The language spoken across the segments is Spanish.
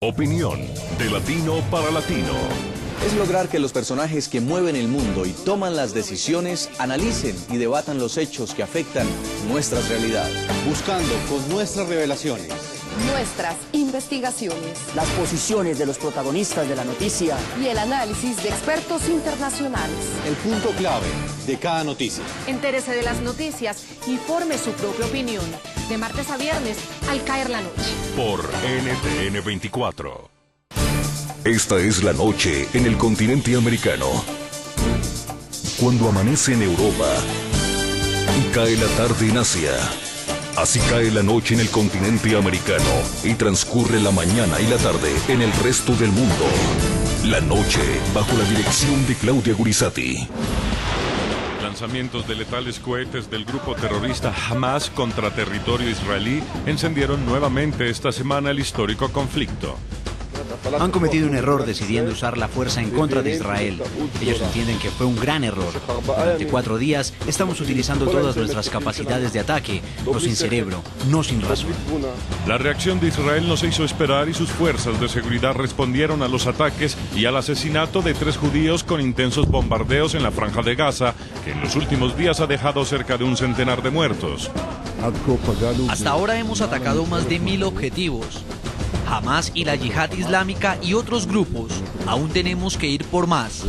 Opinión de latino para latino. Es lograr que los personajes que mueven el mundo y toman las decisiones analicen y debatan los hechos que afectan nuestras realidades. Buscando con nuestras revelaciones, nuestras investigaciones, las posiciones de los protagonistas de la noticia y el análisis de expertos internacionales. El punto clave de cada noticia. Entérese de las noticias y forme su propia opinión. De martes a viernes, al caer la noche. Por NTN 24. Esta es la noche en el continente americano. Cuando amanece en Europa y cae la tarde en Asia. Así cae la noche en el continente americano y transcurre la mañana y la tarde en el resto del mundo. La noche bajo la dirección de Claudia Gurizati. Lanzamientos de letales cohetes del grupo terrorista Hamas contra territorio israelí encendieron nuevamente esta semana el histórico conflicto. Han cometido un error decidiendo usar la fuerza en contra de Israel. Ellos entienden que fue un gran error. Durante 4 días estamos utilizando todas nuestras capacidades de ataque, no sin cerebro, no sin razón. La reacción de Israel no se hizo esperar y sus fuerzas de seguridad respondieron a los ataques y al asesinato de 3 judíos con intensos bombardeos en la Franja de Gaza, que en los últimos días ha dejado cerca de un centenar de muertos. Hasta ahora hemos atacado más de 1000 objetivos. Hamas y la Yihad Islámica y otros grupos. Aún tenemos que ir por más.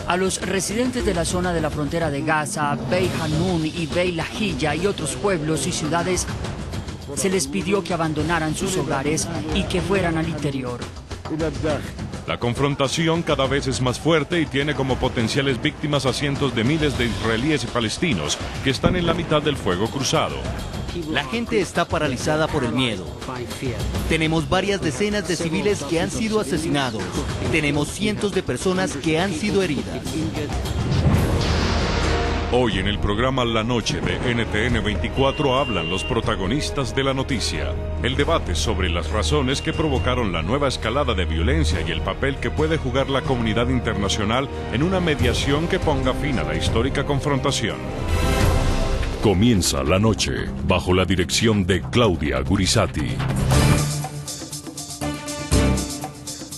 a los residentes de la zona de la frontera de Gaza, Beit Hanun y Beit Lahilla y otros pueblos y ciudades, se les pidió que abandonaran sus hogares y que fueran al interior. La confrontación cada vez es más fuerte y tiene como potenciales víctimas a cientos de miles de israelíes y palestinos que están en la mitad del fuego cruzado. La gente está paralizada por el miedo. Tenemos varias decenas de civiles que han sido asesinados. Tenemos cientos de personas que han sido heridas. Hoy en el programa La Noche de NTN 24 hablan los protagonistas de la noticia. El debate sobre las razones que provocaron la nueva escalada de violencia y el papel que puede jugar la comunidad internacional en una mediación que ponga fin a la histórica confrontación. Comienza la noche bajo la dirección de Claudia Gurizati.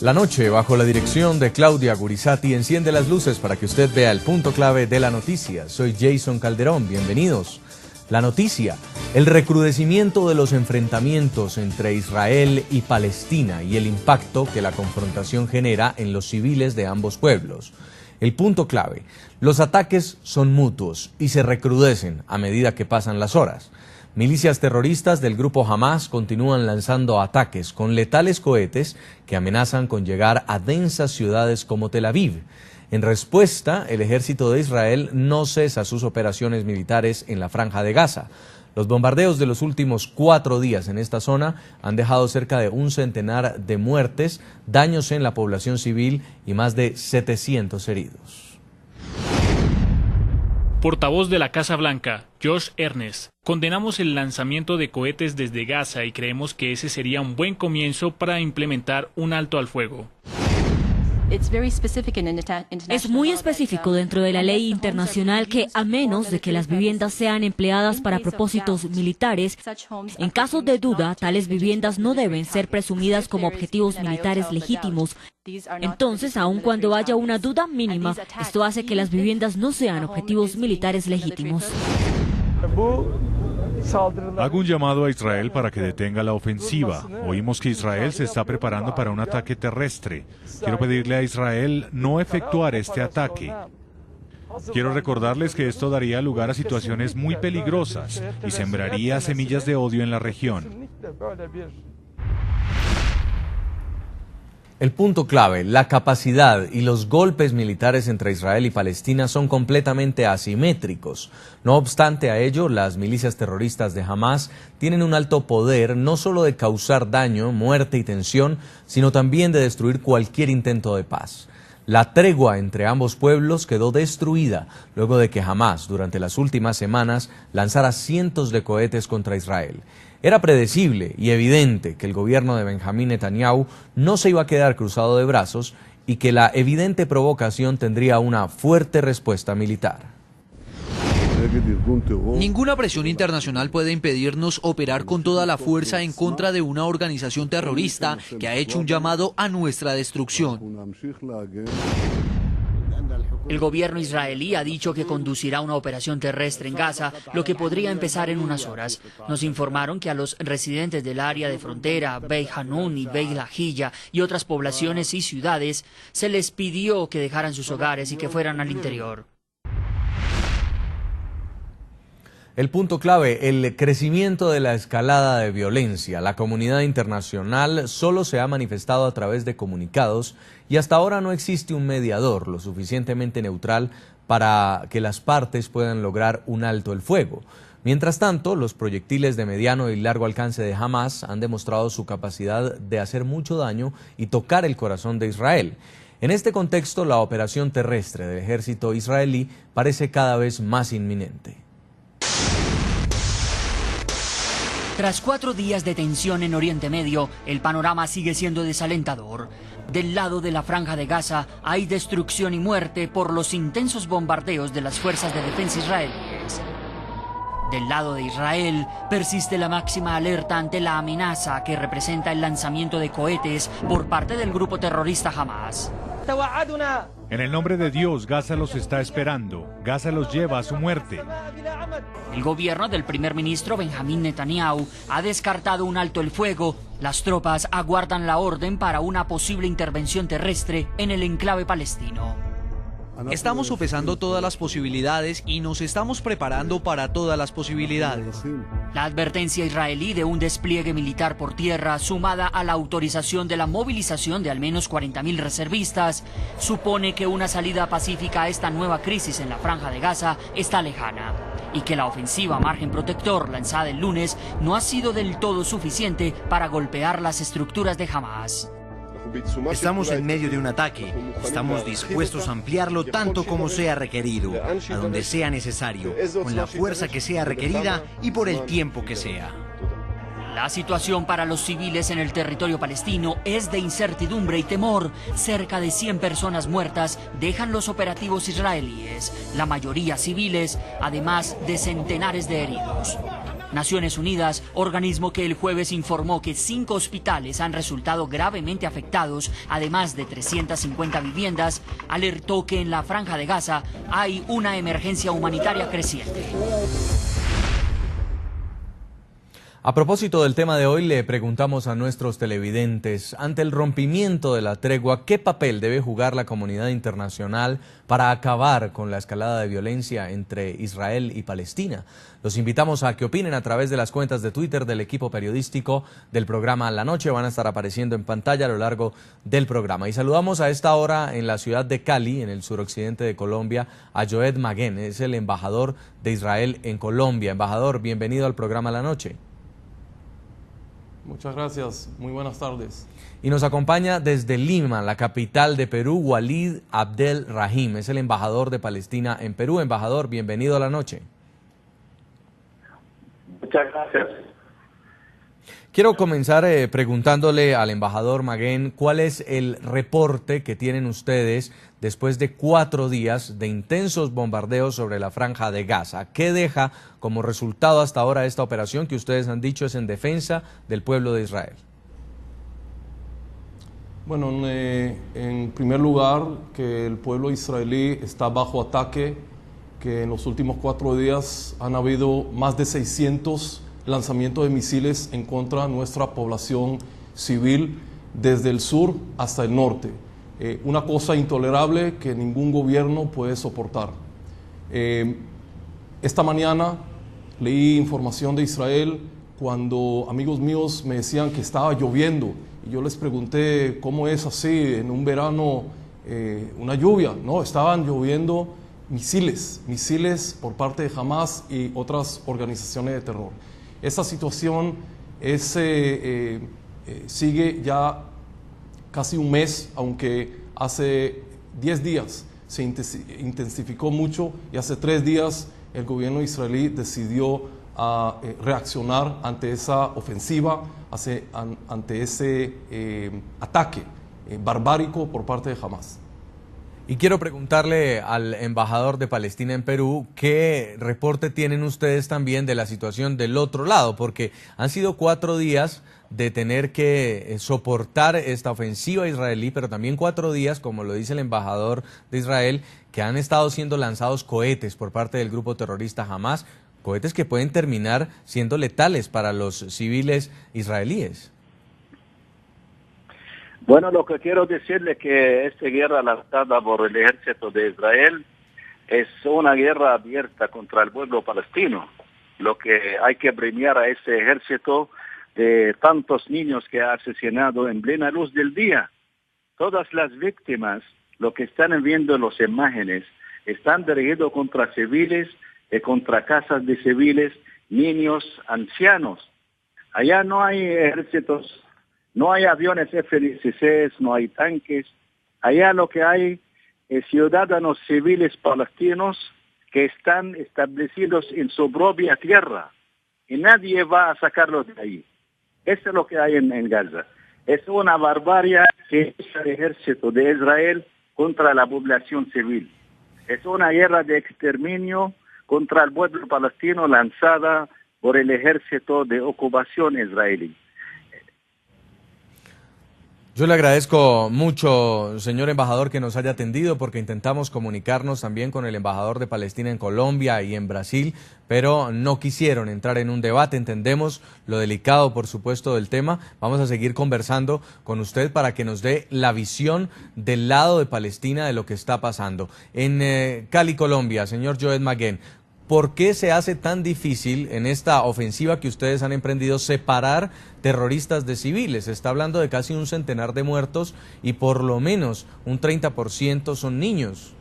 La noche bajo la dirección de Claudia Gurizati enciende las luces para que usted vea el punto clave de la noticia. Soy Jason Calderón, bienvenidos. La noticia, el recrudecimiento de los enfrentamientos entre Israel y Palestina y el impacto que la confrontación genera en los civiles de ambos pueblos. El punto clave, los ataques son mutuos y se recrudecen a medida que pasan las horas. Milicias terroristas del grupo Hamas continúan lanzando ataques con letales cohetes que amenazan con llegar a densas ciudades como Tel Aviv. En respuesta, el ejército de Israel no cesa sus operaciones militares en la Franja de Gaza. Los bombardeos de los últimos 4 días en esta zona han dejado cerca de un centenar de muertes, daños en la población civil y más de 700 heridos. Portavoz de la Casa Blanca, Josh Earnest: condenamos el lanzamiento de cohetes desde Gaza y creemos que ese sería un buen comienzo para implementar un alto al fuego. Es muy específico dentro de la ley internacional que, a menos de que las viviendas sean empleadas para propósitos militares, en caso de duda, tales viviendas no deben ser presumidas como objetivos militares legítimos. Entonces, aun cuando haya una duda mínima, esto hace que las viviendas no sean objetivos militares legítimos. Hago un llamado a Israel para que detenga la ofensiva. Oímos que Israel se está preparando para un ataque terrestre. Quiero pedirle a Israel no efectuar este ataque. Quiero recordarles que esto daría lugar a situaciones muy peligrosas y sembraría semillas de odio en la región. El punto clave, la capacidad y los golpes militares entre Israel y Palestina son completamente asimétricos. No obstante a ello, las milicias terroristas de Hamas tienen un alto poder no solo de causar daño, muerte y tensión, sino también de destruir cualquier intento de paz. La tregua entre ambos pueblos quedó destruida luego de que Hamas, durante las últimas semanas, lanzara cientos de cohetes contra Israel. Era predecible y evidente que el gobierno de Benjamín Netanyahu no se iba a quedar cruzado de brazos y que la evidente provocación tendría una fuerte respuesta militar. Ninguna presión internacional puede impedirnos operar con toda la fuerza en contra de una organización terrorista que ha hecho un llamado a nuestra destrucción. El gobierno israelí ha dicho que conducirá una operación terrestre en Gaza, lo que podría empezar en unas horas. Nos informaron que a los residentes del área de frontera, Beit Hanun y Beit Lahilla y otras poblaciones y ciudades, se les pidió que dejaran sus hogares y que fueran al interior. El punto clave, el crecimiento de la escalada de violencia. La comunidad internacional solo se ha manifestado a través de comunicados y hasta ahora no existe un mediador lo suficientemente neutral para que las partes puedan lograr un alto el fuego. Mientras tanto, los proyectiles de mediano y largo alcance de Hamas han demostrado su capacidad de hacer mucho daño y tocar el corazón de Israel. En este contexto, la operación terrestre del ejército israelí parece cada vez más inminente. Tras 4 días de tensión en Oriente Medio, el panorama sigue siendo desalentador. Del lado de la Franja de Gaza hay destrucción y muerte por los intensos bombardeos de las fuerzas de defensa israelíes. Del lado de Israel persiste la máxima alerta ante la amenaza que representa el lanzamiento de cohetes por parte del grupo terrorista Hamas. En el nombre de Dios, Gaza los está esperando. Gaza los lleva a su muerte. El gobierno del primer ministro Benjamín Netanyahu ha descartado un alto el fuego. Las tropas aguardan la orden para una posible intervención terrestre en el enclave palestino. Estamos sopesando todas las posibilidades y nos estamos preparando para todas las posibilidades. La advertencia israelí de un despliegue militar por tierra, sumada a la autorización de la movilización de al menos 40.000 reservistas, supone que una salida pacífica a esta nueva crisis en la Franja de Gaza está lejana, y que la ofensiva a margen protector lanzada el lunes no ha sido del todo suficiente para golpear las estructuras de Hamas. Estamos en medio de un ataque. Estamos dispuestos a ampliarlo tanto como sea requerido, a donde sea necesario, con la fuerza que sea requerida y por el tiempo que sea. La situación para los civiles en el territorio palestino es de incertidumbre y temor. Cerca de 100 personas muertas dejan los operativos israelíes, la mayoría civiles, además de centenares de heridos. Naciones Unidas, organismo que el jueves informó que 5 hospitales han resultado gravemente afectados, además de 350 viviendas, alertó que en la Franja de Gaza hay una emergencia humanitaria creciente. A propósito del tema de hoy, le preguntamos a nuestros televidentes, ante el rompimiento de la tregua, ¿qué papel debe jugar la comunidad internacional para acabar con la escalada de violencia entre Israel y Palestina? Los invitamos a que opinen a través de las cuentas de Twitter del equipo periodístico del programa La Noche. Van a estar apareciendo en pantalla a lo largo del programa. Y saludamos a esta hora en la ciudad de Cali, en el suroccidente de Colombia, a Joed Maguen, es el embajador de Israel en Colombia. Embajador, bienvenido al programa La Noche. Muchas gracias, muy buenas tardes. Y nos acompaña desde Lima, la capital de Perú, Walid Abdel Rahim, es el embajador de Palestina en Perú. Embajador, bienvenido a La Noche. Muchas gracias. Quiero comenzar preguntándole al embajador Maguen cuál es el reporte que tienen ustedes después de 4 días de intensos bombardeos sobre la Franja de Gaza. ¿Qué deja como resultado hasta ahora esta operación que ustedes han dicho es en defensa del pueblo de Israel? Bueno, en primer lugar, que el pueblo israelí está bajo ataque, que en los últimos 4 días han habido más de 600 lanzamientos de misiles en contra de nuestra población civil desde el sur hasta el norte. Una cosa intolerable que ningún gobierno puede soportar. Esta mañana leí información de Israel cuando amigos míos me decían que estaba lloviendo y yo les pregunté cómo es así en un verano, una lluvia. No, estaban lloviendo misiles por parte de Hamas y otras organizaciones de terror. Esta situación sigue ya casi un mes, aunque hace 10 días se intensificó mucho y hace 3 días el gobierno israelí decidió reaccionar ante esa ofensiva, ante ese ataque barbárico por parte de Hamas. Y quiero preguntarle al embajador de Palestina en Perú, ¿qué reporte tienen ustedes también de la situación del otro lado? Porque han sido 4 días de tener que soportar esta ofensiva israelí, pero también 4 días, como lo dice el embajador de Israel, que han estado siendo lanzados cohetes por parte del grupo terrorista Hamás, cohetes que pueden terminar siendo letales para los civiles israelíes. Bueno, lo que quiero decirle es que esta guerra lanzada por el ejército de Israel es una guerra abierta contra el pueblo palestino. Lo que hay que premiar a ese ejército de tantos niños que ha asesinado en plena luz del día. Todas las víctimas, lo que están viendo en las imágenes, están dirigidos contra civiles, contra casas de civiles, niños, ancianos. Allá no hay ejércitos, no hay aviones F-16, no hay tanques. Allá lo que hay es ciudadanos civiles palestinos que están establecidos en su propia tierra y nadie va a sacarlos de ahí. Eso es lo que hay en Gaza. Es una barbarie que es el ejército de Israel contra la población civil. Es una guerra de exterminio contra el pueblo palestino lanzada por el ejército de ocupación israelí. Yo le agradezco mucho, señor embajador, que nos haya atendido, porque intentamos comunicarnos también con el embajador de Palestina en Colombia y en Brasil, pero no quisieron entrar en un debate. Entendemos lo delicado, por supuesto, del tema. Vamos a seguir conversando con usted para que nos dé la visión del lado de Palestina de lo que está pasando. En Cali, Colombia, señor Joed Maguen, ¿por qué se hace tan difícil en esta ofensiva que ustedes han emprendido separar terroristas de civiles? Se está hablando de casi un centenar de muertos y por lo menos un 30% son niños.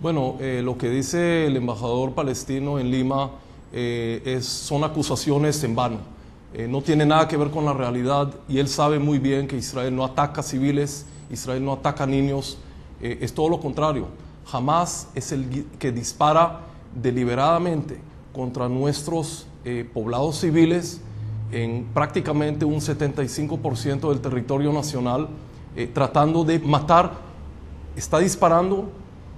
Bueno, lo que dice el embajador palestino en Lima son acusaciones en vano. No tiene nada que ver con la realidad y él sabe muy bien que Israel no ataca civiles, Israel no ataca niños, es todo lo contrario. Hamás es el que dispara deliberadamente contra nuestros poblados civiles en prácticamente un 75% del territorio nacional, tratando de matar, está disparando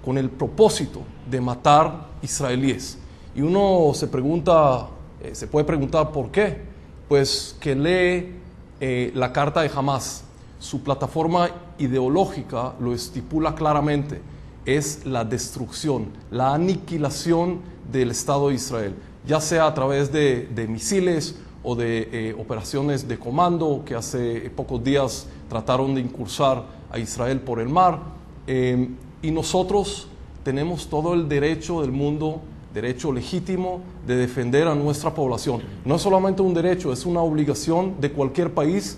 con el propósito de matar israelíes. Y uno se puede preguntar ¿por qué? Pues que lee la carta de Hamás. Su plataforma ideológica lo estipula claramente. Es la destrucción, la aniquilación del Estado de Israel, ya sea a través de misiles o de operaciones de comando que hace pocos días trataron de incursar a Israel por el mar. Y nosotros tenemos todo el derecho del mundo, derecho legítimo de defender a nuestra población. No es solamente un derecho, es una obligación de cualquier país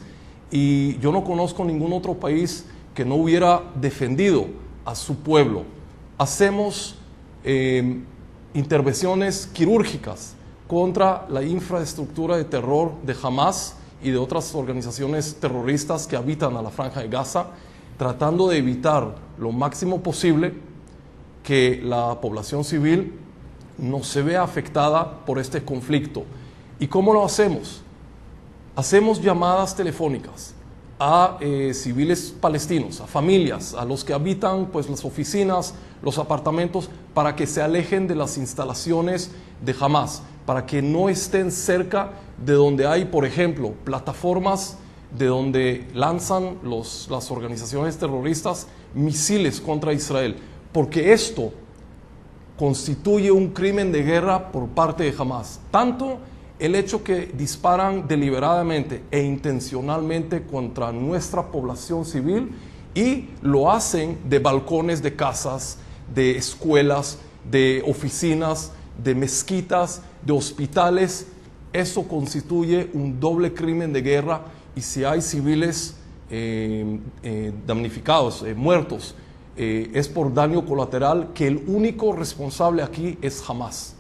y yo no conozco ningún otro país que no hubiera defendido a su pueblo. Hacemos intervenciones quirúrgicas contra la infraestructura de terror de Hamás y de otras organizaciones terroristas que habitan a la Franja de Gaza, tratando de evitar lo máximo posible que la población civil no se vea afectada por este conflicto. ¿Y cómo lo hacemos? Hacemos llamadas telefónicas a civiles palestinos, a familias, a los que habitan pues, las oficinas, los apartamentos, para que se alejen de las instalaciones de Hamás, para que no estén cerca de donde hay, por ejemplo, plataformas de donde lanzan las organizaciones terroristas misiles contra Israel, porque esto constituye un crimen de guerra por parte de Hamás. Tanto el hecho que disparan deliberadamente e intencionalmente contra nuestra población civil y lo hacen de balcones de casas, de escuelas, de oficinas, de mezquitas, de hospitales. Eso constituye un doble crimen de guerra y si hay civiles damnificados, muertos, es por daño colateral que el único responsable aquí es Hamás.